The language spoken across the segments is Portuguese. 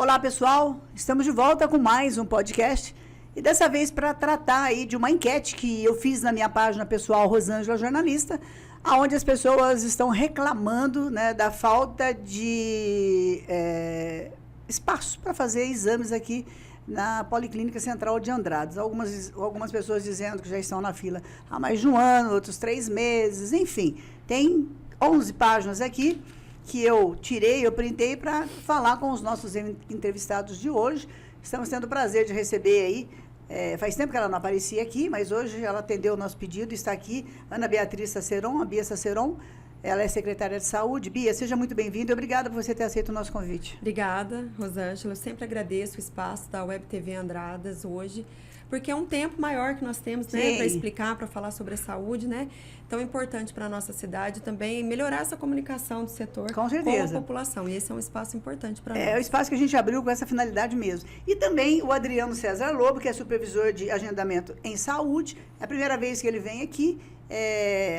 Olá, pessoal. Estamos de volta com mais um podcast e dessa vez para tratar aí de uma enquete que eu fiz na minha página pessoal Rosângela Jornalista, aonde as pessoas estão reclamando, né, da falta de espaço para fazer exames aqui na Policlínica Central de Andradas. Algumas pessoas dizendo que já estão na fila há mais de um ano, outros 3 meses, enfim. Tem 11 páginas aqui que eu printei para falar com os nossos entrevistados de hoje. Estamos tendo o prazer de receber aí, faz tempo que ela não aparecia aqui, mas hoje ela atendeu o nosso pedido, está aqui, Ana Beatriz Saceron, a Bia Saceron, ela é secretária de saúde. Bia, seja muito bem-vinda e obrigada por você ter aceito o nosso convite. Obrigada, Rosângela, eu sempre agradeço o espaço da Web TV Andradas hoje, porque é um tempo maior que nós temos, né, para explicar, para falar sobre a saúde, né? Tão importante para a nossa cidade também melhorar essa comunicação do setor com a população. E esse é um espaço importante para nós. É o espaço que a gente abriu com essa finalidade mesmo. E também o Adriano César Lobo, que é supervisor de agendamento em saúde. É a primeira vez que ele vem aqui.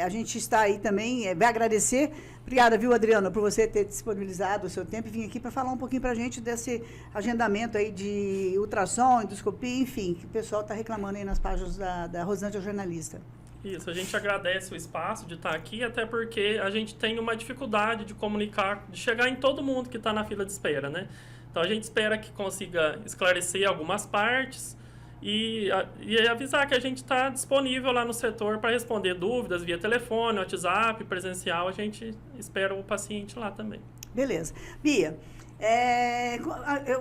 A gente está aí também, vai agradecer. Obrigada, viu, Adriano, por você ter disponibilizado o seu tempo e vir aqui para falar um pouquinho para a gente desse agendamento aí de ultrassom, endoscopia, enfim, que o pessoal está reclamando aí nas páginas da Rosângela Jornalista. Isso, a gente agradece o espaço de estar aqui, até porque a gente tem uma dificuldade de comunicar, de chegar em todo mundo que está na fila de espera, né? Então, a gente espera que consiga esclarecer algumas partes e avisar que a gente está disponível lá no setor para responder dúvidas via telefone, WhatsApp, presencial. A gente espera o paciente lá também. Beleza. Bia,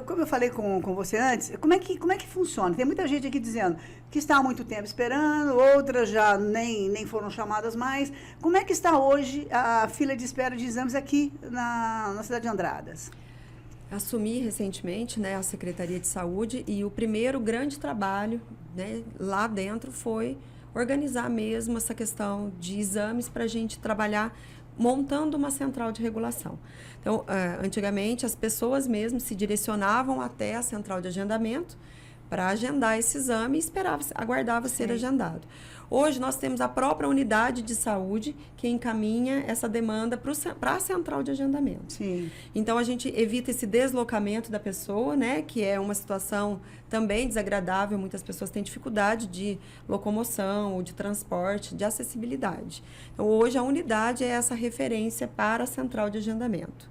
como eu falei com você antes, como é que funciona? Tem muita gente aqui dizendo que está há muito tempo esperando, outras já nem foram chamadas mais. Como é que está hoje a fila de espera de exames aqui na cidade de Andradas? Assumi recentemente, né, a Secretaria de Saúde e o primeiro grande trabalho, né, lá dentro foi organizar mesmo essa questão de exames para a gente trabalhar montando uma central de regulação. Então, antigamente, as pessoas mesmo se direcionavam até a central de agendamento para agendar esse exame e aguardava ser agendado. Hoje, nós temos a própria unidade de saúde que encaminha essa demanda para a central de agendamento. Sim. Então, a gente evita esse deslocamento da pessoa, né, que é uma situação também desagradável. Muitas pessoas têm dificuldade de locomoção ou de transporte, de acessibilidade. Então, hoje, a unidade é essa referência para a central de agendamento.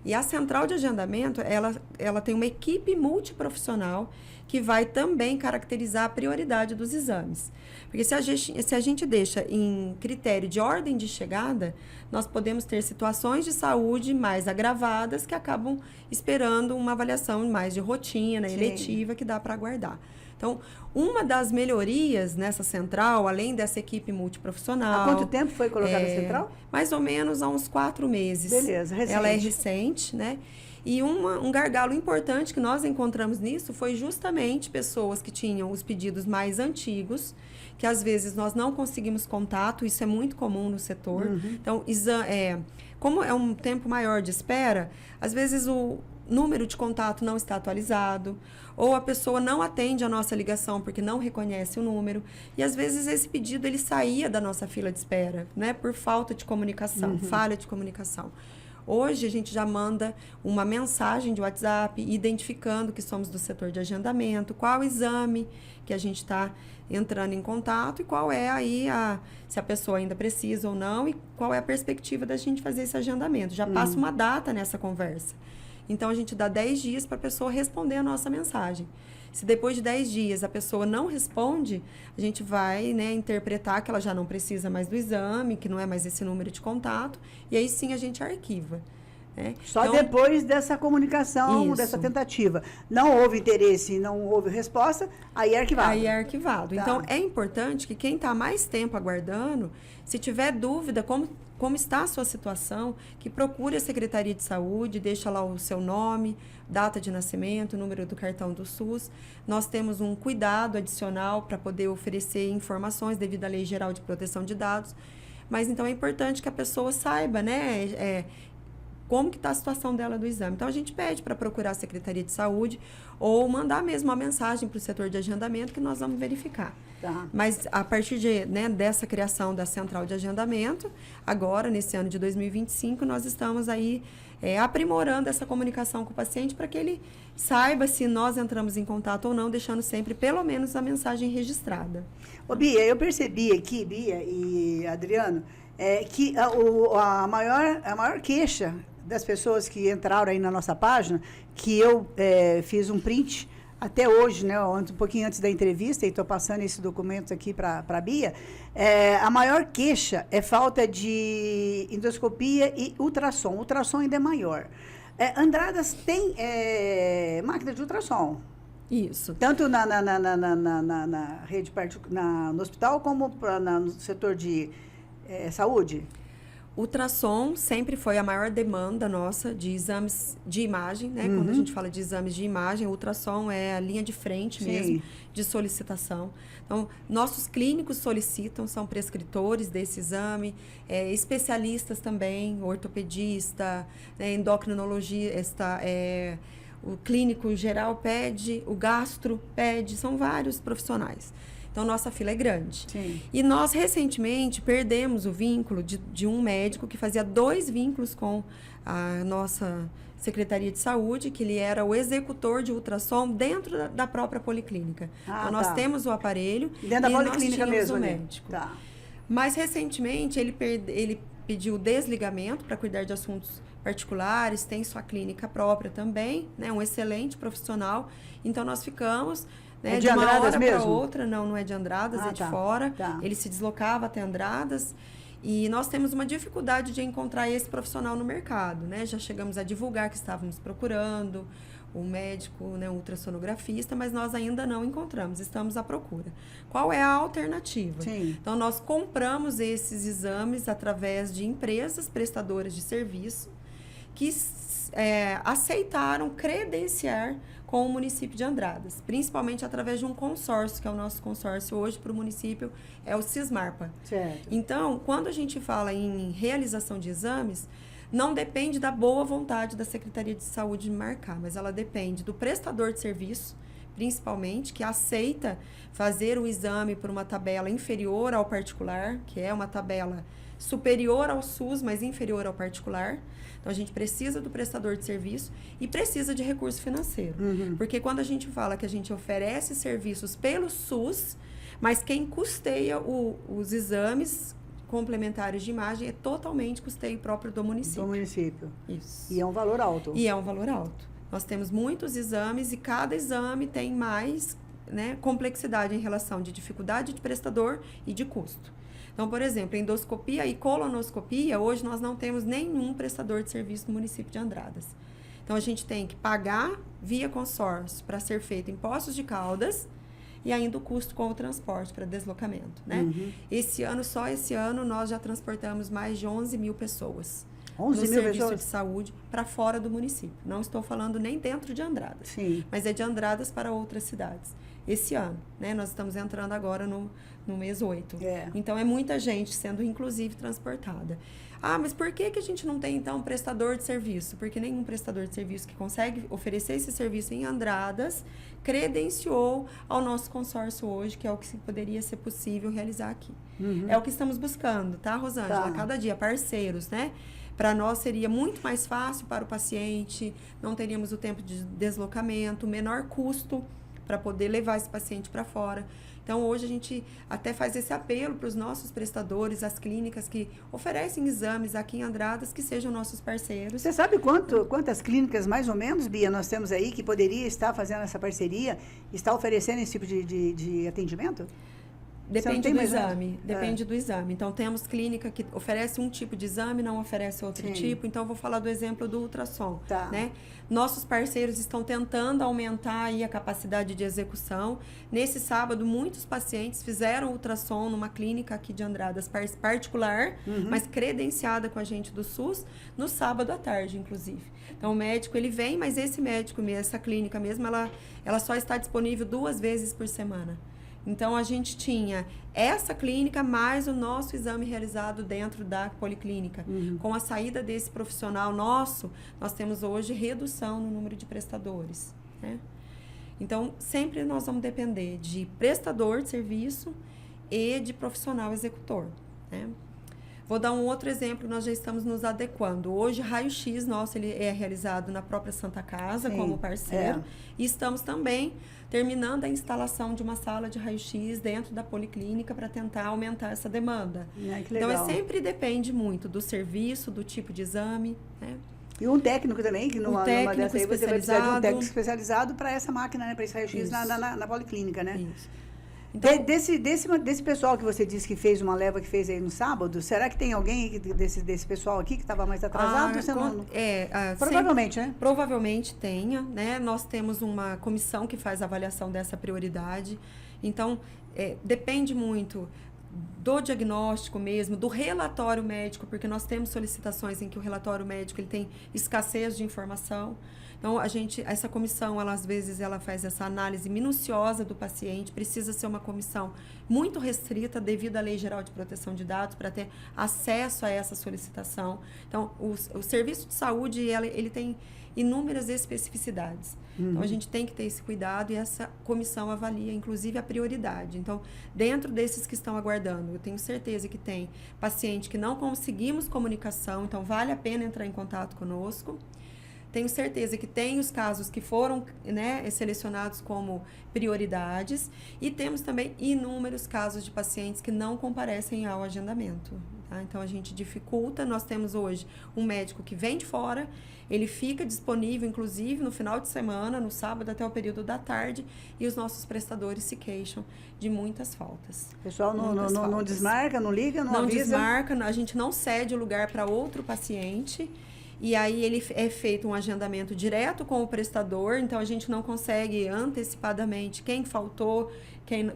E a central de agendamento, ela tem uma equipe multiprofissional que vai também caracterizar a prioridade dos exames. Porque se a gente deixa em critério de ordem de chegada, nós podemos ter situações de saúde mais agravadas que acabam esperando uma avaliação mais de rotina, eletiva, que dá para aguardar. Então, uma das melhorias nessa central, além dessa equipe multiprofissional... Há quanto tempo foi colocada a central? Mais ou menos há uns 4 meses. Beleza, recente. Ela é recente, né? E um gargalo importante que nós encontramos nisso foi justamente pessoas que tinham os pedidos mais antigos, que às vezes nós não conseguimos contato, isso é muito comum no setor. Uhum. Então, como é um tempo maior de espera, às vezes o número de contato não está atualizado, ou a pessoa não atende a nossa ligação porque não reconhece o número, e às vezes esse pedido ele saía da nossa fila de espera, né, por falta de comunicação, falha de comunicação. Hoje a gente já manda uma mensagem de WhatsApp identificando que somos do setor de agendamento, qual exame que a gente está entrando em contato e qual é aí se a pessoa ainda precisa ou não e qual é a perspectiva da gente fazer esse agendamento. Já passa uma data nessa conversa. Então, a gente dá 10 dias para a pessoa responder a nossa mensagem. Se depois de 10 dias a pessoa não responde, a gente vai, né, interpretar que ela já não precisa mais do exame, que não é mais esse número de contato, e aí sim a gente arquiva. Né? Só então, depois dessa comunicação, dessa tentativa. Não houve interesse, não houve resposta, aí é arquivado. Aí é arquivado. Tá. Então, é importante que quem está mais tempo aguardando, se tiver dúvida como está a sua situação, que procure a Secretaria de Saúde, deixa lá o seu nome, data de nascimento, número do cartão do SUS. Nós temos um cuidado adicional para poder oferecer informações devido à Lei Geral de Proteção de Dados. Mas, então, é importante que a pessoa saiba, né, como que está a situação dela do exame. Então, a gente pede para procurar a Secretaria de Saúde ou mandar mesmo uma mensagem para o setor de agendamento que nós vamos verificar. Tá. Mas, a partir dessa criação da central de agendamento, agora, nesse ano de 2025, nós estamos aí aprimorando essa comunicação com o paciente para que ele saiba se nós entramos em contato ou não, deixando sempre, pelo menos, a mensagem registrada. Ô, Bia, eu percebi aqui, Bia e Adriano, que a maior queixa das pessoas que entraram aí na nossa página, que eu fiz um print até hoje, né, um pouquinho antes da entrevista, e estou passando esse documento aqui para a Bia, a maior queixa é falta de endoscopia e ultrassom. O ultrassom ainda é maior. Andradas tem máquina de ultrassom. Isso. Tanto na rede no hospital como no setor de saúde? Ultrassom sempre foi a maior demanda nossa de exames de imagem, né? Quando a gente fala de exames de imagem, ultrassom é a linha de frente mesmo de solicitação. Então, nossos clínicos solicitam, são prescritores desse exame, especialistas também, ortopedista, endocrinologista, o clínico geral pede, o gastro pede, são vários profissionais. Então, nossa fila é grande. Sim. E nós, recentemente, perdemos o vínculo de um médico que fazia 2 vínculos com a nossa Secretaria de Saúde, que ele era o executor de ultrassom dentro da própria policlínica. Então, nós temos o aparelho dentro da policlínica nós mesmo, o né? médico. Tá. Mas, recentemente, ele pediu desligamento para cuidar de assuntos particulares, tem sua clínica própria também, né? Um excelente profissional. Então, nós ficamos... É de uma Andradas hora para mesmo? outra, não é de Andradas, é de fora. Tá. Ele se deslocava até Andradas e nós temos uma dificuldade de encontrar esse profissional no mercado, né? Já chegamos a divulgar que estávamos procurando um médico, né, um ultrassonografista, mas nós ainda não encontramos, estamos à procura. Qual é a alternativa? Sim. Então, nós compramos esses exames através de empresas prestadoras de serviço que aceitaram credenciar com o município de Andradas, principalmente através de um consórcio, que é o nosso consórcio hoje para o município, é o Cismarpa. Certo. Então, quando a gente fala em realização de exames, não depende da boa vontade da Secretaria de Saúde de marcar, mas ela depende do prestador de serviço, principalmente, que aceita fazer o exame por uma tabela inferior ao particular, que é uma tabela superior ao SUS, mas inferior ao particular. Então, a gente precisa do prestador de serviço e precisa de recurso financeiro. Porque quando a gente fala que a gente oferece serviços pelo SUS, mas quem custeia os exames complementares de imagem é totalmente custeio próprio do município. Do município. Isso. E é um valor alto. E é um valor alto. Nós temos muitos exames e cada exame tem mais, né, complexidade em relação de dificuldade de prestador e de custo. Então, por exemplo, endoscopia e colonoscopia, hoje nós não temos nenhum prestador de serviço no município de Andradas. Então, a gente tem que pagar via consórcio para ser feito em Poços de Caldas e ainda o custo com o transporte para deslocamento, né? Só esse ano, nós já transportamos mais de 11 mil pessoas. 11 no mil serviço pessoas? de saúde para fora do município. Não estou falando nem dentro de Andradas, Sim. mas é de Andradas para outras cidades. Esse ano, né? Nós estamos entrando agora no mês 8. Então, é muita gente sendo, inclusive, transportada. Ah, mas por que a gente não tem, então, um prestador de serviço? Porque nenhum prestador de serviço que consegue oferecer esse serviço em Andradas credenciou ao nosso consórcio hoje, que é o que poderia ser possível realizar aqui. É o que estamos buscando, tá, Rosângela? Tá. Cada dia, parceiros, né? Para nós seria muito mais fácil para o paciente, não teríamos o tempo de deslocamento, menor custo para poder levar esse paciente para fora. Então, hoje a gente até faz esse apelo para os nossos prestadores, as clínicas que oferecem exames aqui em Andradas, que sejam nossos parceiros. Você sabe quantas clínicas, mais ou menos, Bia, nós temos aí que poderia estar fazendo essa parceria, está oferecendo esse tipo de atendimento? Depende do exame, depende do exame. Então, temos clínica que oferece um tipo de exame, não oferece outro tipo. Então, eu vou falar do exemplo do ultrassom, né? Nossos parceiros estão tentando aumentar aí a capacidade de execução. Nesse sábado, muitos pacientes fizeram ultrassom numa clínica aqui de Andradas particular, mas credenciada com a gente do SUS, no sábado à tarde, inclusive. Então, o médico, ele vem, mas esse médico, essa clínica mesmo, ela só está disponível 2 vezes por semana. Então, a gente tinha essa clínica mais o nosso exame realizado dentro da policlínica. Com a saída desse profissional nosso, nós temos hoje redução no número de prestadores, né? Então, sempre nós vamos depender de prestador de serviço e de profissional executor, né? Vou dar um outro exemplo, nós já estamos nos adequando. Hoje, raio-x nosso ele é realizado na própria Santa Casa, como parceiro. E estamos também terminando a instalação de uma sala de raio-x dentro da policlínica para tentar aumentar essa demanda. Que legal. Então, sempre depende muito do serviço, do tipo de exame, né? E um técnico também, que numa dessa aí você vai precisar de um técnico especializado para essa máquina, né? Para esse raio-x na policlínica, né? Isso. Então, desse pessoal que você disse que fez uma leva que fez aí no sábado, será que tem alguém desse pessoal aqui que estava mais atrasado? Provavelmente, sempre, né? Provavelmente tenha, né? Nós temos uma comissão que faz a avaliação dessa prioridade. Então, depende muito do diagnóstico mesmo, do relatório médico, porque nós temos solicitações em que o relatório médico ele tem escassez de informação. Então, essa comissão, às vezes, ela faz essa análise minuciosa do paciente, precisa ser uma comissão muito restrita devido à Lei Geral de Proteção de Dados para ter acesso a essa solicitação. Então, o serviço de saúde, ele tem inúmeras especificidades. Então, a gente tem que ter esse cuidado e essa comissão avalia, inclusive, a prioridade. Então, dentro desses que estão aguardando, eu tenho certeza que tem paciente que não conseguimos comunicação, então vale a pena entrar em contato conosco. Tenho certeza que tem os casos que foram, né, selecionados como prioridades e temos também inúmeros casos de pacientes que não comparecem ao agendamento. Tá? Então, a gente dificulta. Nós temos hoje um médico que vem de fora, ele fica disponível, inclusive, no final de semana, no sábado até o período da tarde, e os nossos prestadores se queixam de muitas faltas. O pessoal não desmarca, não liga, não avisa? Não desmarca, a gente não cede o lugar para outro paciente. E aí ele é feito um agendamento direto com o prestador, então a gente não consegue antecipadamente quem faltou,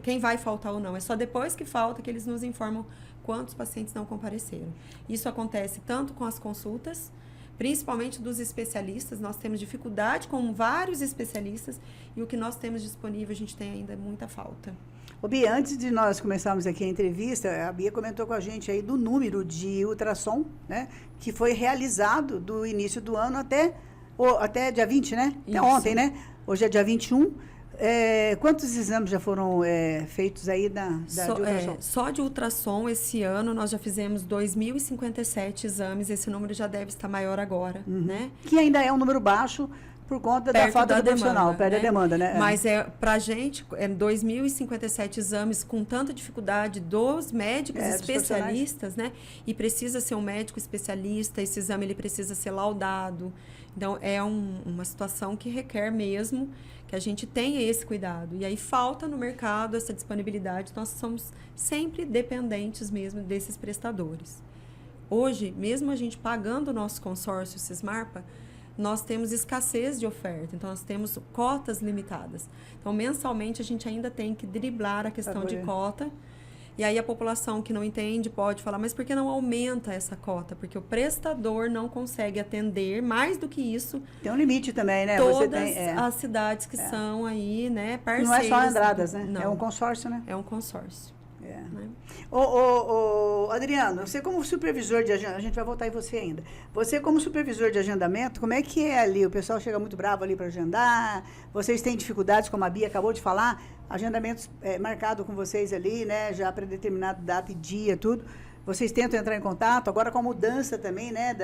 quem vai faltar ou não. É só depois que falta que eles nos informam quantos pacientes não compareceram. Isso acontece tanto com as consultas, principalmente dos especialistas. Nós temos dificuldade com vários especialistas e o que nós temos disponível a gente tem ainda muita falta. Ô Bia, antes de nós começarmos aqui a entrevista, a Bia comentou com a gente aí do número de ultrassom, né, que foi realizado do início do ano até dia 20, né? Até Isso. ontem, né? Hoje é dia 21. Quantos exames já foram feitos aí de ultrassom? Só de ultrassom, esse ano, nós já fizemos 2.057 exames. Esse número já deve estar maior agora, né? Que ainda é um número baixo por conta da falta do profissional, perto da demanda, né? Mas pra gente, 2.057 exames com tanta dificuldade dos médicos especialistas, né? E precisa ser um médico especialista, esse exame ele precisa ser laudado. Então, é uma situação que requer mesmo que a gente tenha esse cuidado. E aí falta no mercado essa disponibilidade, nós somos sempre dependentes mesmo desses prestadores. Hoje, mesmo a gente pagando o nosso consórcio Sesmarpa, nós temos escassez de oferta, então nós temos cotas limitadas. Então, mensalmente, a gente ainda tem que driblar a questão de cota. E aí a população que não entende pode falar, mas por que não aumenta essa cota? Porque o prestador não consegue atender mais do que isso. Tem um limite também, né? Todas as cidades que são aí, né, parceiras. Não é só Andradas, né? Não. É um consórcio, né? É um consórcio. Né? Adriano, você como supervisor de agendamento, a gente vai voltar em você ainda. Você como supervisor de agendamento, como é que é ali? O pessoal chega muito bravo ali para agendar? Vocês têm dificuldades, como a Bia acabou de falar? Agendamentos marcados com vocês ali, né? Já predeterminado data e dia, tudo. Vocês tentam entrar em contato, agora com a mudança também, né?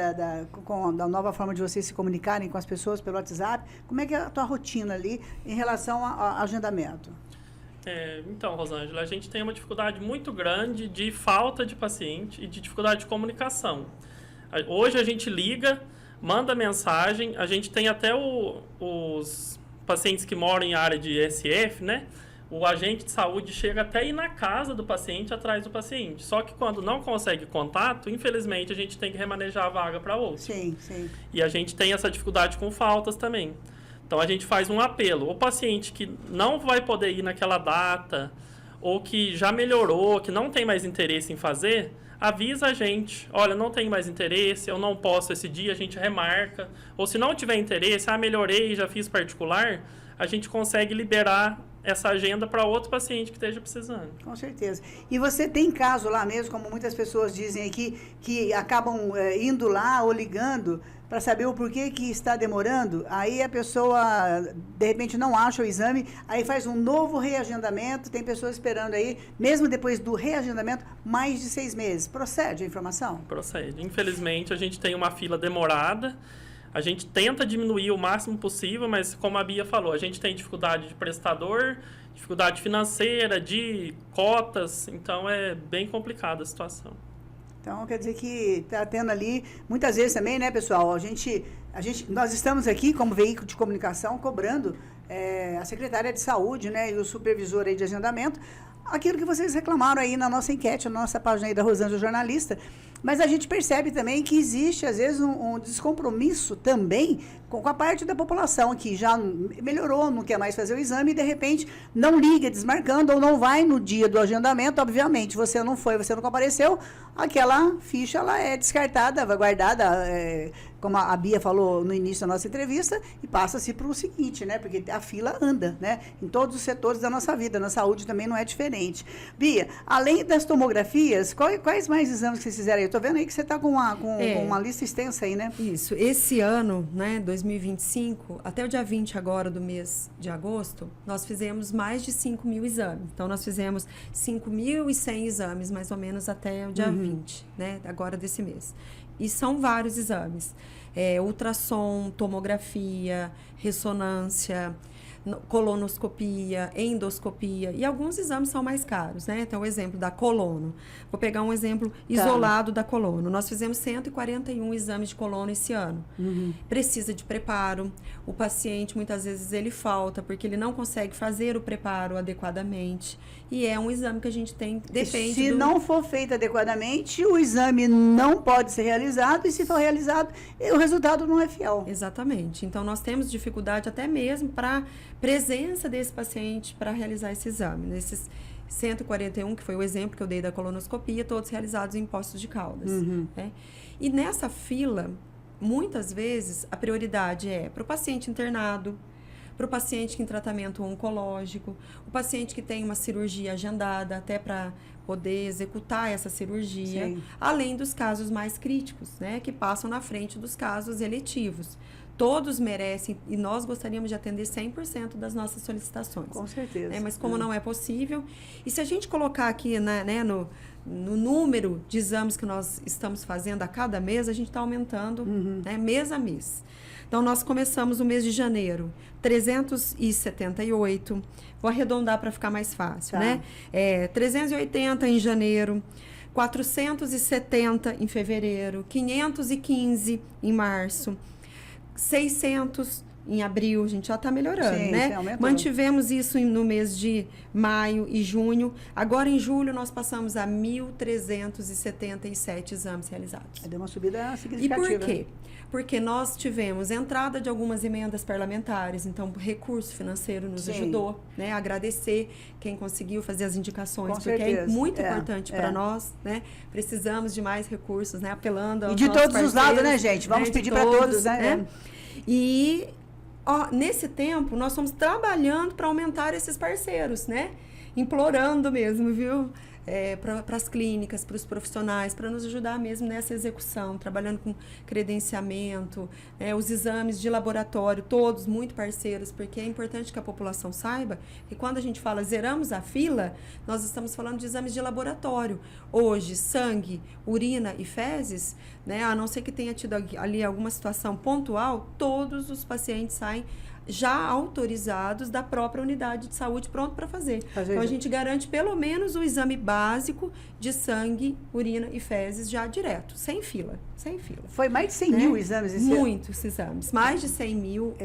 Com a nova forma de vocês se comunicarem com as pessoas pelo WhatsApp. Como é que é a tua rotina ali em relação ao agendamento? Então, Rosângela, a gente tem uma dificuldade muito grande de falta de paciente e de dificuldade de comunicação. Hoje a gente liga, manda mensagem, a gente tem até os pacientes que moram em área de SF, né? O agente de saúde chega até ir na casa do paciente, atrás do paciente. Só que quando não consegue contato, infelizmente, a gente tem que remanejar a vaga para outro. Sim, sim. E a gente tem essa dificuldade com faltas também. Então, a gente faz um apelo. O paciente que não vai poder ir naquela data, ou que já melhorou, que não tem mais interesse em fazer, avisa a gente. Olha, não tem mais interesse, eu não posso esse dia, a gente remarca. Ou se não tiver interesse, melhorei, já fiz particular, a gente consegue liberar essa agenda para outro paciente que esteja precisando. Com certeza. E você tem caso lá mesmo, como muitas pessoas dizem aqui, que acabam indo lá ou ligando para saber o porquê que está demorando, aí a pessoa, de repente, não acha o exame, aí faz um novo reagendamento, tem pessoas esperando aí, mesmo depois do reagendamento, mais de 6 meses. Procede a informação? Procede. Infelizmente, a gente tem uma fila demorada, a gente tenta diminuir o máximo possível, mas como a Bia falou, a gente tem dificuldade de prestador, dificuldade financeira, de cotas, então é bem complicada a situação. Então, quer dizer que está tendo ali, muitas vezes também, né, pessoal, nós estamos aqui como veículo de comunicação cobrando a secretária de saúde, né, e o supervisor aí de agendamento, aquilo que vocês reclamaram aí na nossa enquete, na nossa página aí da Rosângela Jornalista, mas a gente percebe também que existe, às vezes, um descompromisso também com a parte da população que já melhorou, não quer mais fazer o exame e, de repente, não liga desmarcando ou não vai no dia do agendamento. Obviamente, você não foi, você não compareceu, aquela ficha ela é descartada, vai guardada, como a Bia falou no início da nossa entrevista, e passa-se para o seguinte, né? Porque a fila anda, né? Em todos os setores da nossa vida, na saúde também não é diferente. Bia, além das tomografias, quais mais exames que vocês fizeram aí? Eu estou vendo aí que você está com uma lista extensa aí, né? Isso. Esse ano, né, 2025, até o dia 20 agora do mês de agosto, nós fizemos mais de 5.000 exames. Então, nós fizemos 5.100 exames, mais ou menos, até o dia 20, né, agora desse mês. E são vários exames. Ultrassom, tomografia, ressonância, colonoscopia, endoscopia, e alguns exames são mais caros, né? Então, o exemplo da colono. Vou pegar um exemplo isolado da colono. Nós fizemos 141 exames de colono esse ano. Precisa de preparo. O paciente, muitas vezes, ele falta, porque ele não consegue fazer o preparo adequadamente. E é um exame que a gente tem, depende Se não for feito adequadamente, o exame não pode ser realizado, e se for realizado, o resultado não é fiel. Exatamente. Então, nós temos dificuldade até mesmo para presença desse paciente para realizar esse exame. Nesses 141, que foi o exemplo que eu dei da colonoscopia, todos realizados em Poços de Caldas. Né? E nessa fila, muitas vezes, a prioridade é para o paciente internado, para o paciente em tratamento oncológico, o paciente que tem uma cirurgia agendada até para poder executar essa cirurgia, Sim. além dos casos mais críticos, né, que passam na frente dos casos eletivos. Todos merecem, e nós gostaríamos de atender 100% das nossas solicitações. Com certeza. Mas como não é possível, e se a gente colocar aqui no número de exames que nós estamos fazendo a cada mês, a gente está aumentando né, mês a mês. Então, nós começamos o mês de janeiro, 378. Vou arredondar para ficar mais fácil, né? 380 em janeiro, 470 em fevereiro, 515 em março, 600 em abril, a gente já está melhorando, Sim, né? Mantivemos isso no mês de maio e junho. Agora, em julho, nós passamos a 1.377 exames realizados. Deu uma subida E significativa. por quê? Porque nós tivemos entrada de algumas emendas parlamentares, então o recurso financeiro nos ajudou, né? Agradecer quem conseguiu fazer as indicações, Com porque certeza. é muito importante para nós, né? Precisamos de mais recursos, né? Apelando aos E de nossos todos os lados, né, gente? Vamos né? pedir para todos, né? E nesse tempo, nós estamos trabalhando para aumentar esses parceiros, né? Implorando mesmo, viu? Para as clínicas, para os profissionais, para nos ajudar mesmo nessa execução, trabalhando com credenciamento, os exames de laboratório, todos muito parceiros, porque é importante que a população saiba que quando a gente fala zeramos a fila, nós estamos falando de exames de laboratório. Hoje, sangue, urina e fezes, né, a não ser que tenha tido ali alguma situação pontual, todos os pacientes saem já autorizados da própria unidade de saúde, pronto para fazer. Então, a gente garante pelo menos o exame básico de sangue, urina e fezes já direto, sem fila. Foi mais de 100 mil exames esse ano? Muitos exames, mais de 100 mil.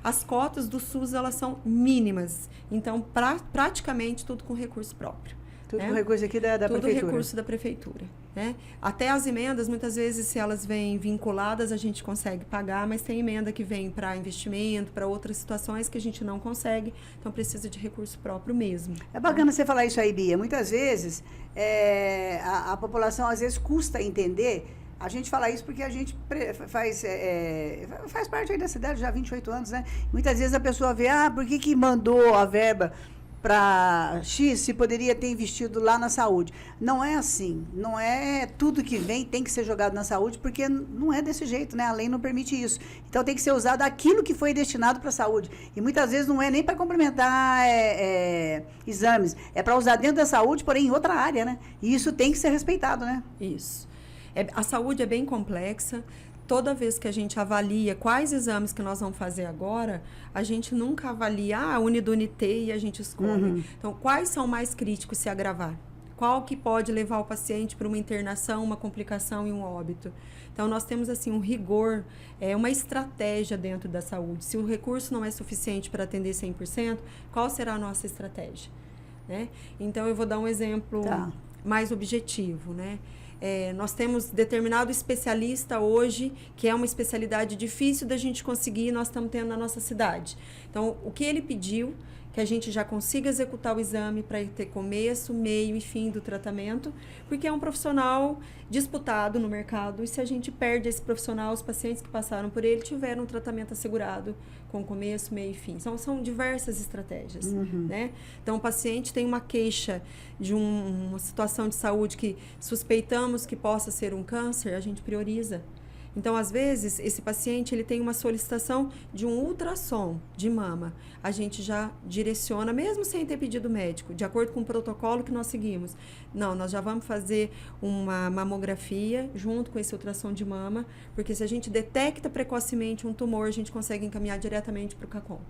As cotas do SUS, elas são mínimas. Então, praticamente tudo com recurso próprio. Tudo com recurso aqui da prefeitura. Tudo recurso da prefeitura. Né? Até as emendas, muitas vezes, se elas vêm vinculadas, a gente consegue pagar, mas tem emenda que vem para investimento, para outras situações que a gente não consegue, então precisa de recurso próprio mesmo. É bacana você falar isso aí, Bia. Muitas vezes, a população, às vezes, custa entender A gente fala isso porque a gente faz parte aí da cidade já há 28 anos, né? Muitas vezes a pessoa vê, por que mandou a verba para X se poderia ter investido lá na saúde? Não é assim. Não é tudo que vem tem que ser jogado na saúde, porque não é desse jeito, né? A lei não permite isso. Então tem que ser usado aquilo que foi destinado para a saúde. E muitas vezes não é nem para complementar exames. É para usar dentro da saúde, porém em outra área, né? E isso tem que ser respeitado, né? Isso. A saúde é bem complexa. Toda vez que a gente avalia quais exames que nós vamos fazer agora, a gente nunca avalia a Unidunité e a gente escolhe. Então, quais são mais críticos se agravar? Qual que pode levar o paciente para uma internação, uma complicação e um óbito? Então, nós temos assim um rigor, uma estratégia dentro da saúde. Se o recurso não é suficiente para atender 100%, qual será a nossa estratégia? Né? Então, eu vou dar um exemplo mais objetivo, né? Nós temos determinado especialista hoje, que é uma especialidade difícil da gente conseguir, nós estamos tendo na nossa cidade. Então, o que ele pediu, que a gente já consiga executar o exame para ele ter começo, meio e fim do tratamento, porque é um profissional disputado no mercado, e se a gente perde esse profissional, os pacientes que passaram por ele tiveram um tratamento assegurado com começo, meio e fim. São diversas estratégias, né? Então, o paciente tem uma queixa de uma situação de saúde que suspeitamos que possa ser um câncer, a gente prioriza. Então, às vezes, esse paciente ele tem uma solicitação de um ultrassom de mama. A gente já direciona, mesmo sem ter pedido médico, de acordo com o protocolo que nós seguimos. Não, nós já vamos fazer uma mamografia junto com esse ultrassom de mama, porque se a gente detecta precocemente um tumor, a gente consegue encaminhar diretamente para o CACOM.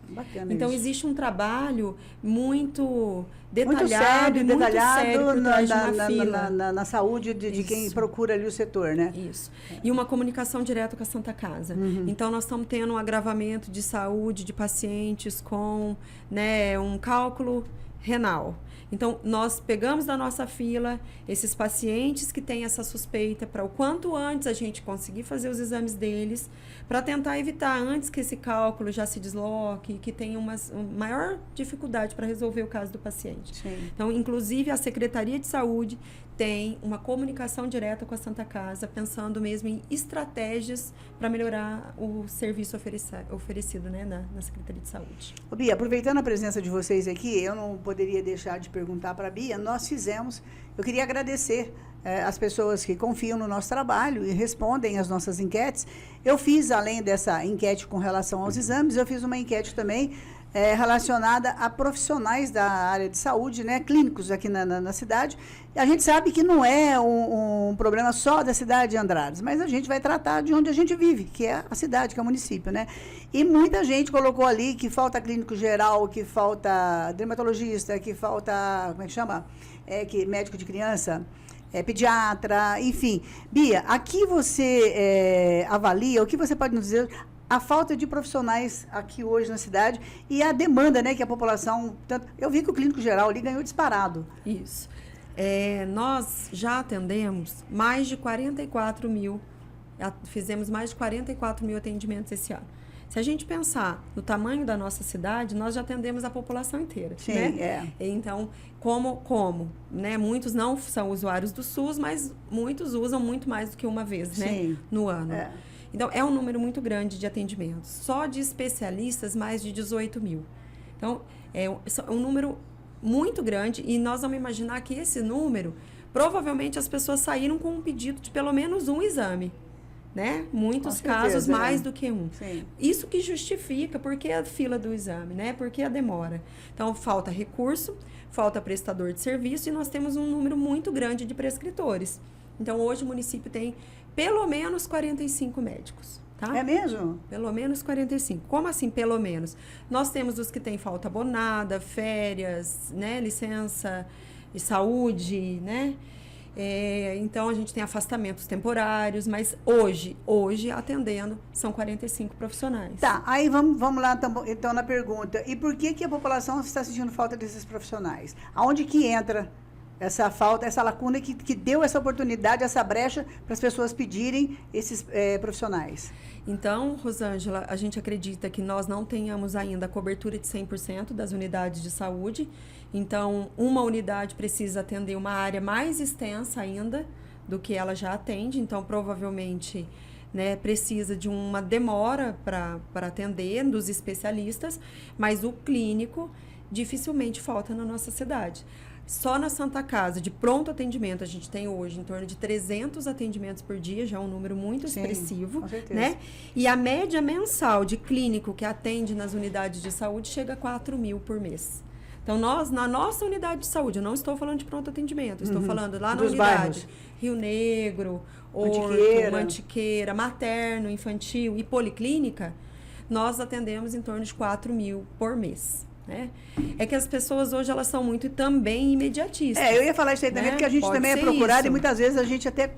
Bacana. Então, isso. existe um trabalho muito detalhado, muito sério por trás de uma fila. Na saúde de quem procura ali o setor, né? Isso. E uma comunicação direta com a Santa Casa. Então, nós estamos tendo um agravamento de saúde de pacientes com, né, um cálculo renal. Então, nós pegamos da nossa fila esses pacientes que têm essa suspeita para o quanto antes a gente conseguir fazer os exames deles, para tentar evitar antes que esse cálculo já se desloque, que tenha uma maior dificuldade para resolver o caso do paciente. Sim. Então, inclusive, a Secretaria de Saúde tem uma comunicação direta com a Santa Casa, pensando mesmo em estratégias para melhorar o serviço oferecido, né, na Secretaria de Saúde. Ô, Bia, aproveitando a presença de vocês aqui, eu não poderia deixar de perguntar para a Bia, eu queria agradecer as pessoas que confiam no nosso trabalho e respondem às nossas enquetes. Eu fiz, além dessa enquete com relação aos exames, eu fiz uma enquete também relacionada a profissionais da área de saúde, né, clínicos aqui na cidade. A gente sabe que não é um problema só da cidade de Andradas, mas a gente vai tratar de onde a gente vive, que é a cidade, que é o município, né? E muita gente colocou ali que falta clínico geral, que falta dermatologista, que falta, como é que chama? Médico de criança, pediatra, enfim. Bia, aqui você avalia, o que você pode nos dizer a falta de profissionais aqui hoje na cidade e a demanda, né, que a população... Eu vi que o clínico geral ali ganhou disparado. Isso. Nós já atendemos mais de 44 mil, fizemos mais de 44 mil atendimentos esse ano. Se a gente pensar no tamanho da nossa cidade, nós já atendemos a população inteira. Sim, né? Então, como né? Muitos não são usuários do SUS, mas muitos usam muito mais do que uma vez, né? No ano. Então, é um número muito grande de atendimentos. Só de especialistas, mais de 18 mil. Então, é um número muito grande e nós vamos imaginar que esse número, provavelmente as pessoas saíram com um pedido de pelo menos um exame. Né? Muitos casos, mais do que um. Sim. Isso que justifica por que a fila do exame, né? Por que a demora. Então, falta recurso, falta prestador de serviço e nós temos um número muito grande de prescritores. Então, hoje o município tem pelo menos 45 médicos. Tá? É mesmo? Pelo menos 45. Como assim, pelo menos? Nós temos os que têm falta abonada, férias, né? Licença de saúde, né? Então, a gente tem afastamentos temporários, mas hoje atendendo, são 45 profissionais. Tá, aí vamos lá então na pergunta. E por que a população está sentindo falta desses profissionais? Aonde que entra essa falta, essa lacuna que deu essa oportunidade, essa brecha para as pessoas pedirem esses profissionais? Então, Rosângela, a gente acredita que nós não tenhamos ainda a cobertura de 100% das unidades de saúde. Então, uma unidade precisa atender uma área mais extensa ainda do que ela já atende, então provavelmente, né, precisa de uma demora para atender dos especialistas, mas o clínico dificilmente falta na nossa cidade. Só na Santa Casa, de pronto atendimento, a gente tem hoje em torno de 300 atendimentos por dia, já é um número muito expressivo, com certeza. né? E a média mensal de clínico que atende nas unidades de saúde chega a 4.000 por mês. Então, nós, na nossa unidade de saúde, eu não estou falando de pronto atendimento, estou falando lá na Dos unidade, bairros. Rio Negro, Horto, Mantiqueira, materno, infantil e policlínica, nós atendemos em torno de 4.000 por mês. Né? É que as pessoas hoje elas são muito também imediatistas. Eu ia falar isso aí também, né? porque a gente Pode também é ser procurado isso. e muitas vezes a gente até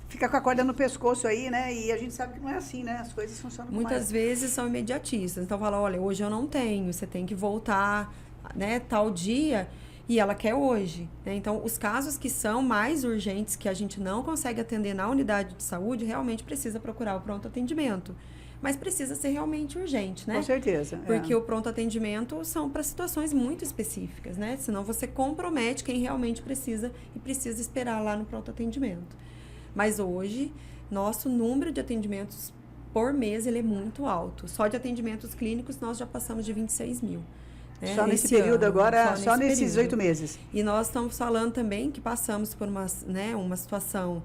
fica com a corda no pescoço aí, né? E a gente sabe que não é assim, né? As coisas funcionam Muitas vezes são imediatistas. Então fala, olha, hoje eu não tenho, você tem que voltar, né, tal dia, e ela quer hoje. Né? Então, os casos que são mais urgentes, que a gente não consegue atender na unidade de saúde, realmente precisa procurar o pronto atendimento. Mas precisa ser realmente urgente, né? Com certeza. Porque o pronto atendimento são para situações muito específicas, né? Senão você compromete quem realmente precisa e precisa esperar lá no pronto atendimento. Mas hoje, nosso número de atendimentos por mês, ele é muito alto. Só de atendimentos clínicos, nós já passamos de 26.000. Né? Só nesse período ano, agora, só nesses período. 8 meses. E nós estamos falando também que passamos por uma situação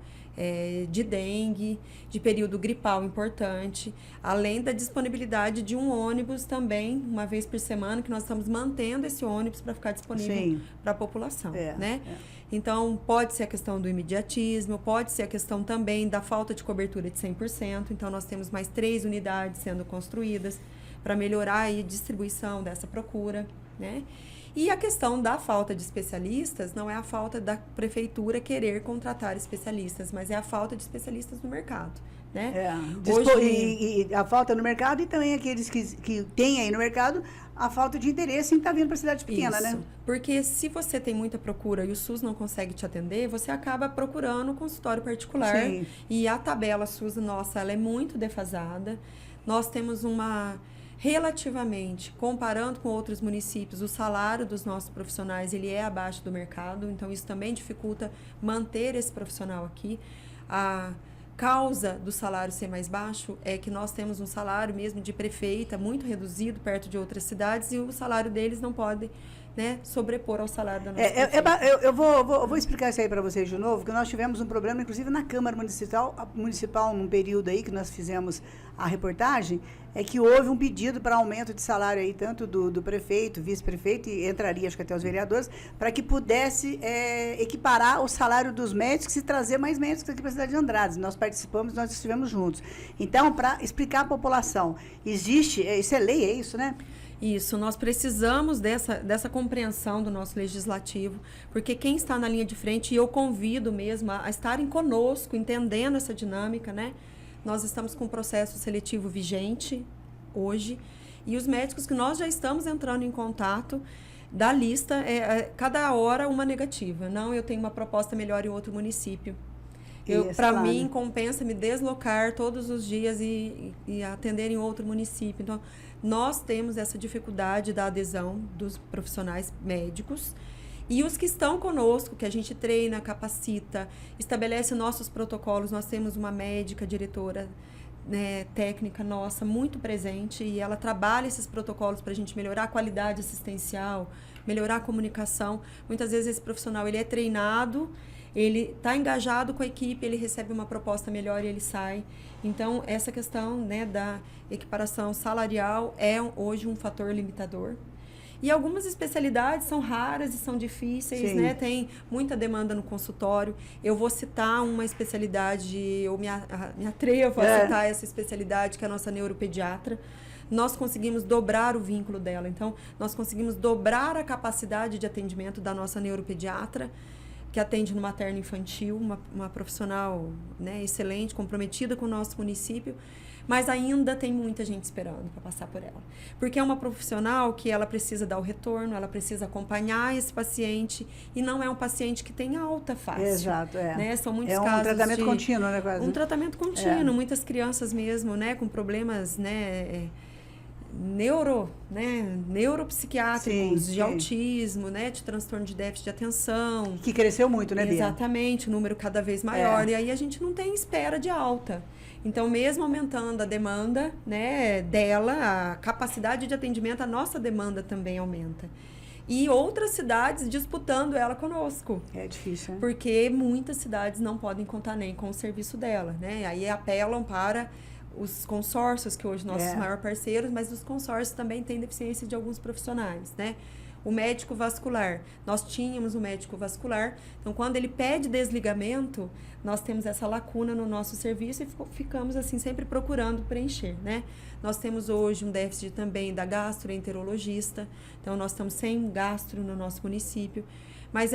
de dengue, de período gripal importante, além da disponibilidade de um ônibus também, uma vez por semana, que nós estamos mantendo esse ônibus para ficar disponível para a população, né? Então, pode ser a questão do imediatismo, pode ser a questão também da falta de cobertura de 100%, então nós temos mais 3 unidades sendo construídas para melhorar aí a distribuição dessa procura, né? E a questão da falta de especialistas não é a falta da prefeitura querer contratar especialistas, mas é a falta de especialistas no mercado, né? E a falta no mercado e também aqueles que têm aí no mercado a falta de interesse em estar vindo para a cidade pequena, Isso. né? Porque se você tem muita procura e o SUS não consegue te atender, você acaba procurando um consultório particular. Sim. E a tabela SUS nossa, ela é muito defasada. Nós temos relativamente, comparando com outros municípios, o salário dos nossos profissionais, ele é abaixo do mercado, então isso também dificulta manter esse profissional aqui. A causa do salário ser mais baixo é que nós temos um salário mesmo de prefeita muito reduzido perto de outras cidades e o salário deles não pode, né, sobrepor ao salário da nossa prefeita. Eu vou explicar isso aí para vocês de novo, que nós tivemos um problema, inclusive na Câmara Municipal, num período aí que nós fizemos a reportagem, é que houve um pedido para aumento de salário aí, tanto do prefeito, vice-prefeito, e entraria, acho que até os vereadores, para que pudesse equiparar o salário dos médicos e trazer mais médicos aqui para a cidade de Andrade. Nós participamos, nós estivemos juntos. Então, para explicar à população, existe, isso é lei, é isso, né? Isso, nós precisamos dessa compreensão do nosso legislativo, porque quem está na linha de frente, e eu convido mesmo a estarem conosco, entendendo essa dinâmica, né? Nós estamos com um processo seletivo vigente hoje, e os médicos que nós já estamos entrando em contato, da lista, cada hora uma negativa. Não, eu tenho uma proposta melhor em outro município. Para mim, compensa me deslocar todos os dias e atender em outro município. Então, nós temos essa dificuldade da adesão dos profissionais médicos. E os que estão conosco, que a gente treina, capacita, estabelece nossos protocolos. Nós temos uma médica, diretora, né, técnica nossa, muito presente, e ela trabalha esses protocolos para a gente melhorar a qualidade assistencial, melhorar a comunicação. Muitas vezes esse profissional ele é treinado, ele está engajado com a equipe, ele recebe uma proposta melhor e ele sai. Então, essa questão, né, da equiparação salarial é hoje um fator limitador. E algumas especialidades são raras e são difíceis, né? Tem muita demanda no consultório. Eu vou citar uma especialidade, eu me atrevo a citar essa especialidade, que é a nossa neuropediatra. Nós conseguimos dobrar o vínculo dela. Então, nós conseguimos dobrar a capacidade de atendimento da nossa neuropediatra, que atende no materno infantil, uma profissional, né, excelente, comprometida com o nosso município, mas ainda tem muita gente esperando para passar por ela. Porque é uma profissional que ela precisa dar o retorno, ela precisa acompanhar esse paciente, e não é um paciente que tem alta fácil. Exato, né? São muitos casos. É um tratamento contínuo, né, quase? Um tratamento contínuo, muitas crianças mesmo, né, com problemas, né, neuropsiquiátricos, Sim, de autismo, né, de transtorno de déficit de atenção. Que cresceu muito, né, Bia? Exatamente, o número cada vez maior. E aí a gente não tem espera de alta. Então, mesmo aumentando a demanda, né, dela, a capacidade de atendimento, a nossa demanda também aumenta. E outras cidades disputando ela conosco. É difícil, né? Porque muitas cidades não podem contar nem com o serviço dela, né? Aí apelam para os consórcios, que hoje nossos maiores parceiros, mas os consórcios também têm deficiência de alguns profissionais, né? O médico vascular, nós tínhamos um médico vascular, então quando ele pede desligamento, nós temos essa lacuna no nosso serviço e ficamos assim sempre procurando preencher, né? Nós temos hoje um déficit também da gastroenterologista, então nós estamos sem gastro no nosso município, mas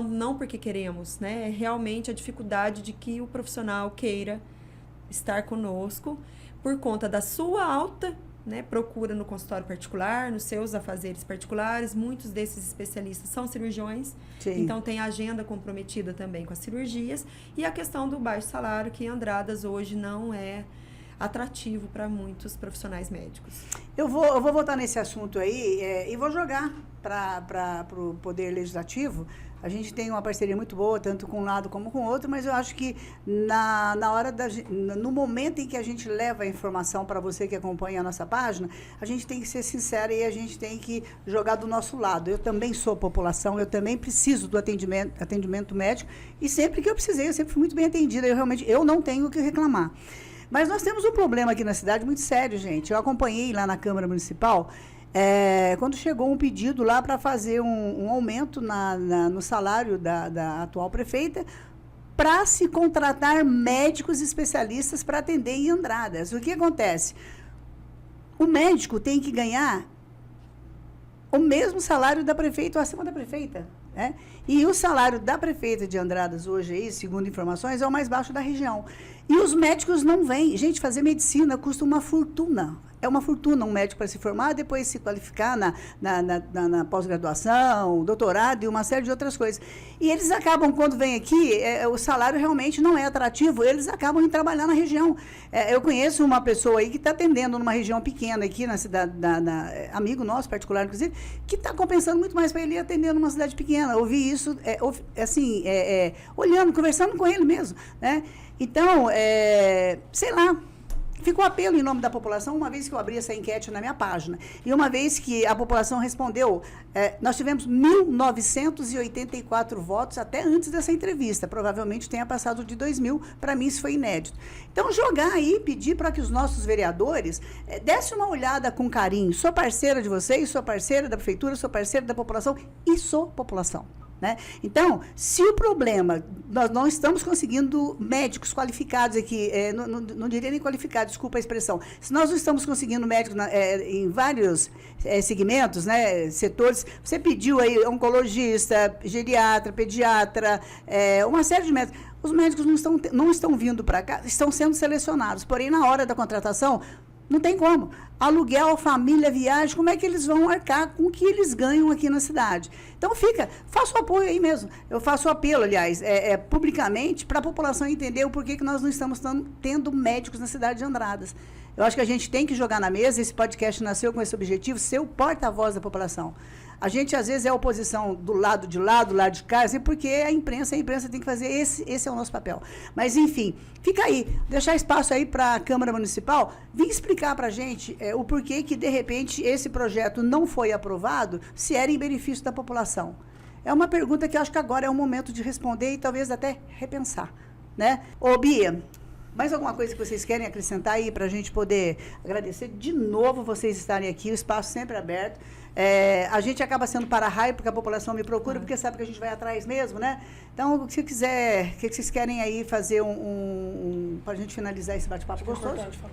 não porque queremos, né? É realmente a dificuldade de que o profissional queira estar conosco por conta da sua alta, né, procura no consultório particular, nos seus afazeres particulares. Muitos desses especialistas são cirurgiões, então tem a agenda comprometida também com as cirurgias, e a questão do baixo salário, que em Andradas hoje não é atrativo para muitos profissionais médicos. Eu vou voltar nesse assunto aí e vou jogar para o Poder Legislativo. A gente tem uma parceria muito boa, tanto com um lado como com o outro, mas eu acho que no momento em que a gente leva a informação para você que acompanha a nossa página, a gente tem que ser sincera e a gente tem que jogar do nosso lado. Eu também sou população, eu também preciso do atendimento médico, e sempre que eu precisei, eu sempre fui muito bem atendida. Eu não tenho o que reclamar. Mas nós temos um problema aqui na cidade muito sério, gente. Eu acompanhei lá na Câmara Municipal, quando chegou um pedido lá para fazer um aumento no salário da atual prefeita, para se contratar médicos especialistas para atender em Andradas. O que acontece? O médico tem que ganhar o mesmo salário da prefeita ou acima da prefeita, né? E o salário da prefeita de Andradas hoje, aí, segundo informações, é o mais baixo da região. E os médicos não vêm. Gente, fazer medicina custa uma fortuna. É uma fortuna um médico para se formar, depois se qualificar na pós-graduação, doutorado e uma série de outras coisas. E eles acabam, quando vêm aqui, o salário realmente não é atrativo, eles acabam em trabalhar na região. Eu conheço uma pessoa aí que está atendendo numa região pequena aqui na cidade, amigo nosso particular, inclusive, que está compensando muito mais para ele ir atender numa cidade pequena. Ouvi isso, olhando, conversando com ele mesmo, né? Então, sei lá, fica um apelo em nome da população, uma vez que eu abri essa enquete na minha página. E uma vez que a população respondeu, nós tivemos 1.984 votos até antes dessa entrevista. Provavelmente tenha passado de 2.000, para mim isso foi inédito. Então, jogar aí, pedir para que os nossos vereadores dessem uma olhada com carinho. Sou parceira de vocês, sou parceira da prefeitura, sou parceira da população e sou população. Né? Então, se o problema, nós não estamos conseguindo médicos qualificados aqui, não diria nem qualificados, desculpa a expressão, se nós não estamos conseguindo médicos em vários segmentos, né, setores, você pediu aí oncologista, geriatra, pediatra, uma série de médicos, os médicos não estão vindo para cá, estão sendo selecionados, porém na hora da contratação, não tem como. Aluguel, família, viagem, como é que eles vão arcar com o que eles ganham aqui na cidade? Então, faça o apoio aí mesmo. Eu faço o apelo, aliás, publicamente, para a população entender o porquê que nós não estamos tendo médicos na cidade de Andradas. Eu acho que a gente tem que jogar na mesa, esse podcast nasceu com esse objetivo, ser o porta-voz da população. A gente, às vezes, é oposição do lado de lá, do lado de cá, assim, porque a imprensa tem que fazer, esse é o nosso papel. Mas, enfim, fica aí, deixar espaço aí para a Câmara Municipal vir explicar para a gente o porquê que, de repente, esse projeto não foi aprovado, se era em benefício da população. É uma pergunta que eu acho que agora é o momento de responder e talvez até repensar, né? Ô, Bia, mais alguma coisa que vocês querem acrescentar aí para a gente poder agradecer de novo vocês estarem aqui, o espaço sempre aberto. A gente acaba sendo para-raio, porque a população me procura, porque sabe que a gente vai atrás mesmo, né? Então, se quiser, o que vocês querem aí fazer para a gente finalizar esse bate-papo gostoso? É importante falar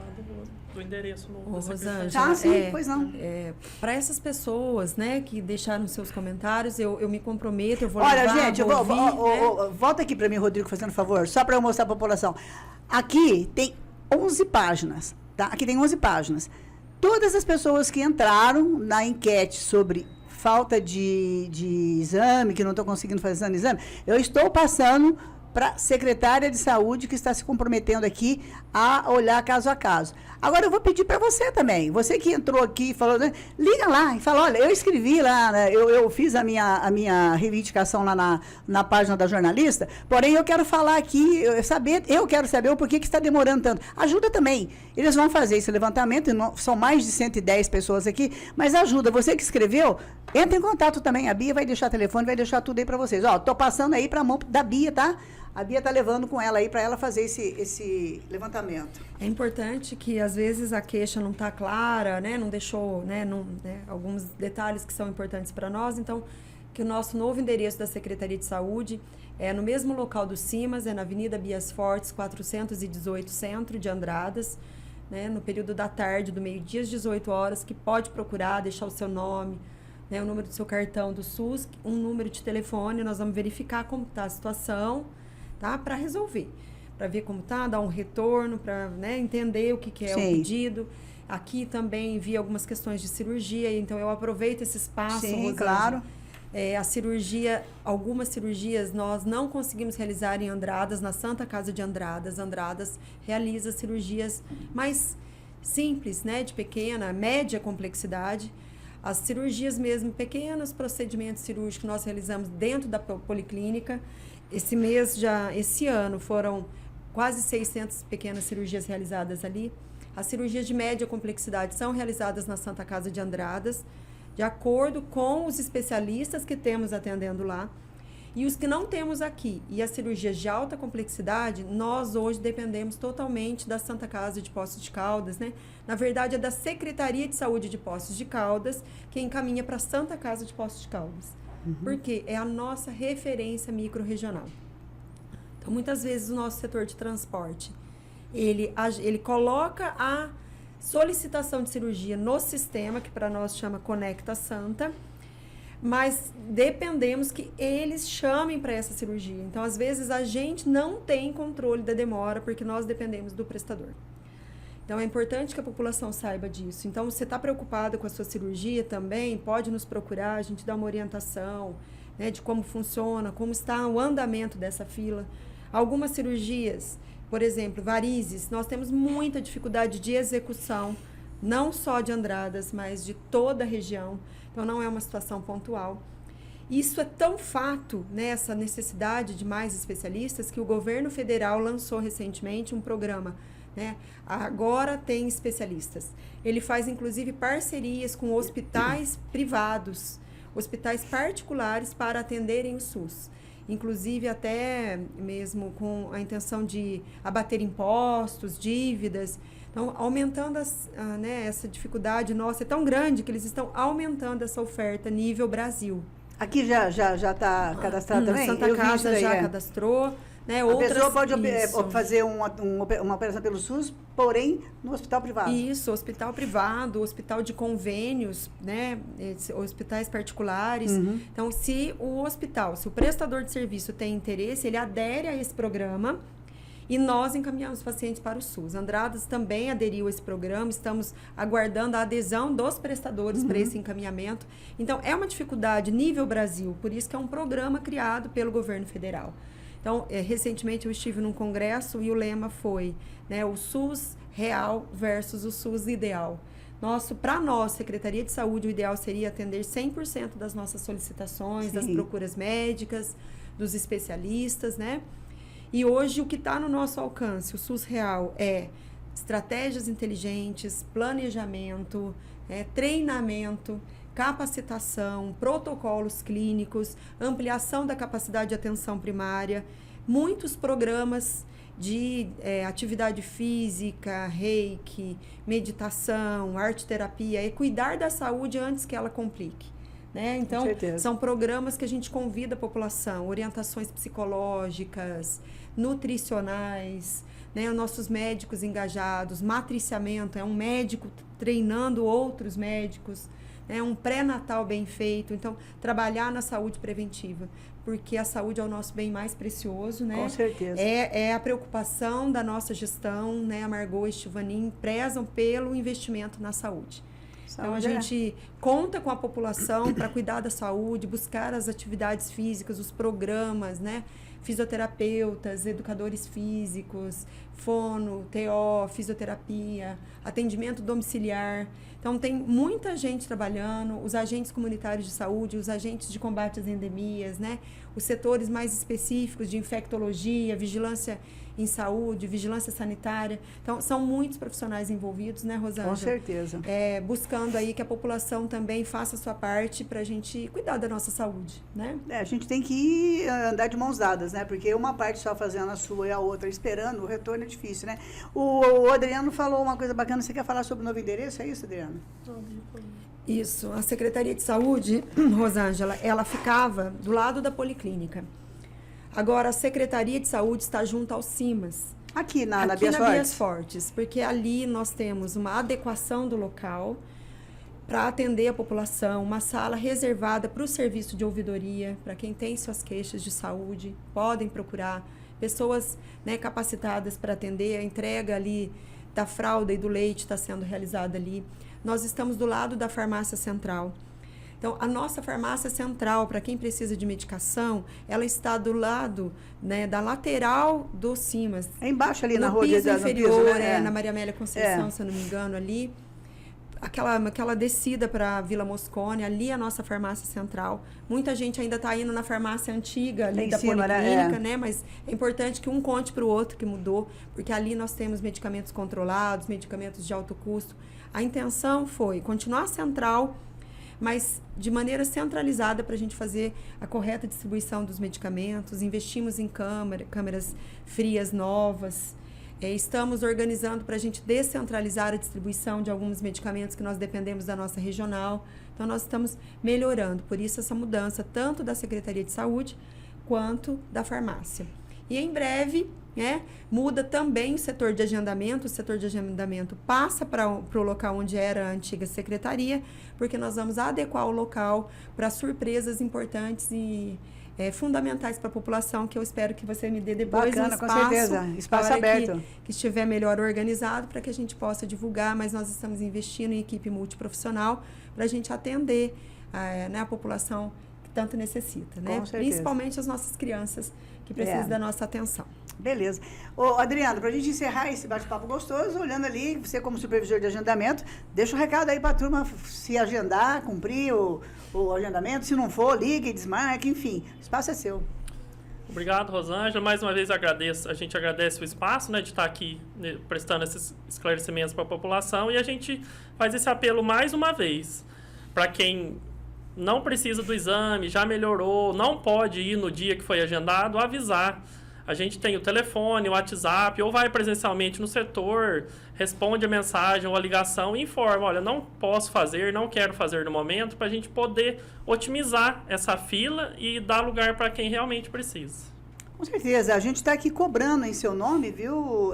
do endereço no Rosângela, sim, pois não. Para essas pessoas, né, que deixaram seus comentários, eu me comprometo, eu vou Olha, levar, gente, volta aqui para mim, Rodrigo, fazendo favor, só para eu mostrar para a população. Aqui tem 11 páginas, tá? Aqui tem 11 páginas. Todas as pessoas que entraram na enquete sobre falta de exame, que não estão conseguindo fazer exame, eu estou passando para a secretária de saúde que está se comprometendo aqui a olhar caso a caso. Agora eu vou pedir para você também, você que entrou aqui e falou, né, liga lá e fala, olha, eu escrevi lá, né, eu fiz a minha reivindicação lá na página da jornalista, porém eu quero falar aqui, eu quero saber o porquê que está demorando tanto. Ajuda também, eles vão fazer esse levantamento, são mais de 110 pessoas aqui, mas ajuda, você que escreveu, entra em contato também, a Bia vai deixar telefone, vai deixar tudo aí para vocês. Ó, tô passando aí para a mão da Bia, tá? A Bia tá levando com ela aí para ela fazer esse levantamento. É importante que, às vezes, a queixa não está clara, né? Não deixou, né? Alguns detalhes que são importantes para nós. Então, que o nosso novo endereço da Secretaria de Saúde é no mesmo local do CIMAS, é na Avenida Bias Fortes, 418, Centro de Andradas, né? No período da tarde, do meio-dia às 18 horas, que pode procurar, deixar o seu nome, né? O número do seu cartão do SUS, um número de telefone, nós vamos verificar como está a situação, tá? Para resolver, para ver como tá, dar um retorno, para, né, entender o que é o pedido. Aqui também vi algumas questões de cirurgia, então eu aproveito esse espaço. Sim, Rosângela. claro. A cirurgia, algumas cirurgias nós não conseguimos realizar em Andradas, na Santa Casa de Andradas. Andradas realiza cirurgias mais simples, né, de pequena, média complexidade. As cirurgias mesmo, pequenos procedimentos cirúrgicos que nós realizamos dentro da policlínica. Esse ano foram quase 600 pequenas cirurgias realizadas ali. As cirurgias de média complexidade são realizadas na Santa Casa de Andradas, de acordo com os especialistas que temos atendendo lá. E os que não temos aqui, e as cirurgias de alta complexidade, nós hoje dependemos totalmente da Santa Casa de Poços de Caldas, né? Na verdade, é da Secretaria de Saúde de Poços de Caldas que encaminha para a Santa Casa de Poços de Caldas. Porque é a nossa referência micro-regional. Então, muitas vezes, o nosso setor de transporte, ele coloca a solicitação de cirurgia no sistema, que para nós chama Conecta Santa, mas dependemos que eles chamem para essa cirurgia. Então, às vezes, a gente não tem controle da demora, porque nós dependemos do prestador. Então, é importante que a população saiba disso. Então, você está preocupado com a sua cirurgia também, pode nos procurar, a gente dá uma orientação, né, de como funciona, como está o andamento dessa fila. Algumas cirurgias, por exemplo, varizes, nós temos muita dificuldade de execução, não só de Andradas, mas de toda a região. Então, não é uma situação pontual. Isso é tão fato, né, essa necessidade de mais especialistas, que o governo federal lançou recentemente um programa, né? Agora tem especialistas. Ele faz, inclusive, parcerias com hospitais privados, hospitais particulares para atenderem o SUS. Inclusive, até mesmo com a intenção de abater impostos, dívidas. Então, aumentando essa dificuldade nossa, é tão grande que eles estão aumentando essa oferta nível Brasil. Aqui já está cadastrado também? Santa Casa já cadastrou. Né, a pessoa pode fazer uma operação pelo SUS, porém no hospital privado. Isso, hospital privado, hospital de convênios, né, hospitais particulares. Então, se o prestador de serviço tem interesse, ele adere a esse programa e nós encaminhamos os pacientes para o SUS. Andradas também aderiu a esse programa, estamos aguardando a adesão dos prestadores para esse encaminhamento. Então, é uma dificuldade nível Brasil, por isso que é um programa criado pelo governo federal. Então, recentemente eu estive num congresso e o lema foi, né, o SUS real versus o SUS ideal. Para nós, Secretaria de Saúde, o ideal seria atender 100% das nossas solicitações, das procuras médicas, dos especialistas, né? E hoje o que está no nosso alcance, o SUS real, é estratégias inteligentes, planejamento, treinamento, capacitação, protocolos clínicos, ampliação da capacidade de atenção primária, muitos programas de atividade física, reiki, meditação, arte-terapia, e cuidar da saúde antes que ela complique. Né? Então, são programas que a gente convida a população, orientações psicológicas, nutricionais, né? Os nossos médicos engajados, matriciamento, é um médico treinando outros médicos, um pré-natal bem feito. Então, trabalhar na saúde preventiva, porque a saúde é o nosso bem mais precioso, né? Com certeza. É a preocupação da nossa gestão, né? A Margot e Estivanin prezam pelo investimento na saúde. Então, a gente conta com a população para cuidar da saúde, buscar as atividades físicas, os programas, né? Fisioterapeutas, educadores físicos, fono, TO, fisioterapia, atendimento domiciliar. Então, tem muita gente trabalhando, os agentes comunitários de saúde, os agentes de combate às endemias, né? Os setores mais específicos de infectologia, vigilância em saúde, vigilância sanitária. Então, são muitos profissionais envolvidos, né, Rosângela? Com certeza. Buscando aí que a população também faça a sua parte para a gente cuidar da nossa saúde, né? A gente tem que andar de mãos dadas, né? Porque uma parte só fazendo a sua e a outra esperando, o retorno é difícil, né? O Adriano falou uma coisa bacana, você quer falar sobre o novo endereço, é isso, Adriano? Isso, a Secretaria de Saúde, Rosângela, ela ficava do lado da Policlínica. Agora, a Secretaria de Saúde está junto ao CIMAS. Aqui na Aqui Bias na Fortes? Bias Fortes, porque ali nós temos uma adequação do local para atender a população, uma sala reservada para o serviço de ouvidoria, para quem tem suas queixas de saúde, podem procurar pessoas, né, capacitadas para atender. A entrega ali da fralda e do leite está sendo realizada ali. Nós estamos do lado da farmácia central. Então, a nossa farmácia central, para quem precisa de medicação, ela está do lado, né, da lateral do CIMAS. É embaixo ali na no rua piso de inferior, piso, né? na Maria Amélia Conceição, se eu não me engano, ali. Aquela descida para a Vila Moscone, ali é a nossa farmácia central. Muita gente ainda está indo na farmácia antiga, ali da Policlínica, né? Mas é importante que um conte para o outro que mudou, porque ali nós temos medicamentos controlados, medicamentos de alto custo. A intenção foi continuar central, mas de maneira centralizada para a gente fazer a correta distribuição dos medicamentos. Investimos em câmeras frias novas. Estamos organizando para a gente descentralizar a distribuição de alguns medicamentos que nós dependemos da nossa regional. Então, nós estamos melhorando. Por isso, essa mudança tanto da Secretaria de Saúde quanto da farmácia. E em breve, né, muda também o setor de agendamento. O setor de agendamento passa para o local onde era a antiga secretaria, porque nós vamos adequar o local para surpresas importantes e fundamentais para a população, que eu espero que você me dê depois um espaço. Com certeza. Espaço aberto. Que estiver melhor organizado para que a gente possa divulgar, mas nós estamos investindo em equipe multiprofissional para a gente atender a população que tanto necessita, né? Principalmente as nossas crianças que precisam da nossa atenção. Beleza. Ô, Adriano, para a gente encerrar esse bate-papo gostoso, olhando ali, você como supervisor de agendamento, deixa um recado aí para a turma se agendar, cumprir o agendamento. Se não for, liga e desmarque, enfim. O espaço é seu. Obrigado, Rosângela. Mais uma vez a gente agradece o espaço, né, de estar aqui, né, prestando esses esclarecimentos para a população, e a gente faz esse apelo mais uma vez para quem não precisa do exame, já melhorou, não pode ir no dia que foi agendado, avisar. A gente tem o telefone, o WhatsApp, ou vai presencialmente no setor, responde a mensagem ou a ligação e informa, olha, não posso fazer, não quero fazer no momento, para a gente poder otimizar essa fila e dar lugar para quem realmente precisa. Com certeza. A gente está aqui cobrando em seu nome, viu,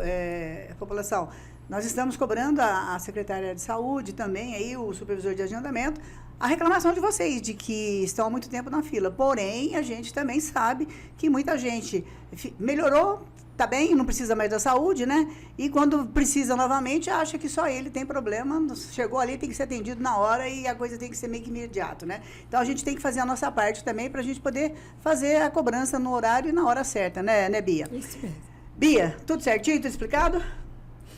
população? Nós estamos cobrando a secretária de saúde também, aí, o supervisor de agendamento, a reclamação de vocês, de que estão há muito tempo na fila. Porém, a gente também sabe que muita gente melhorou, tá bem, não precisa mais da saúde, né? E quando precisa novamente, acha que só ele tem problema, chegou ali, tem que ser atendido na hora e a coisa tem que ser meio que imediato, né? Então, a gente tem que fazer a nossa parte também para a gente poder fazer a cobrança no horário e na hora certa, né, Bia? Isso mesmo. Bia, tudo certinho, tudo explicado?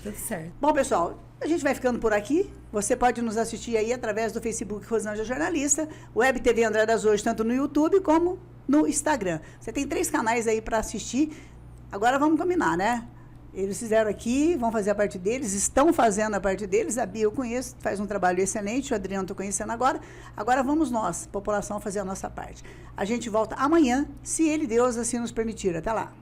Tudo certo. Bom, pessoal, a gente vai ficando por aqui. Você pode nos assistir aí através do Facebook Rosângela Jornalista, Web TV André das Hoje, tanto no YouTube como no Instagram. Você tem 3 canais aí para assistir. Agora vamos combinar, né? Eles fizeram aqui, vão fazer a parte deles, estão fazendo a parte deles. A Bia eu conheço, faz um trabalho excelente, o Adriano estou conhecendo agora. Agora vamos nós, população, fazer a nossa parte. A gente volta amanhã, se ele, Deus, assim nos permitir. Até lá.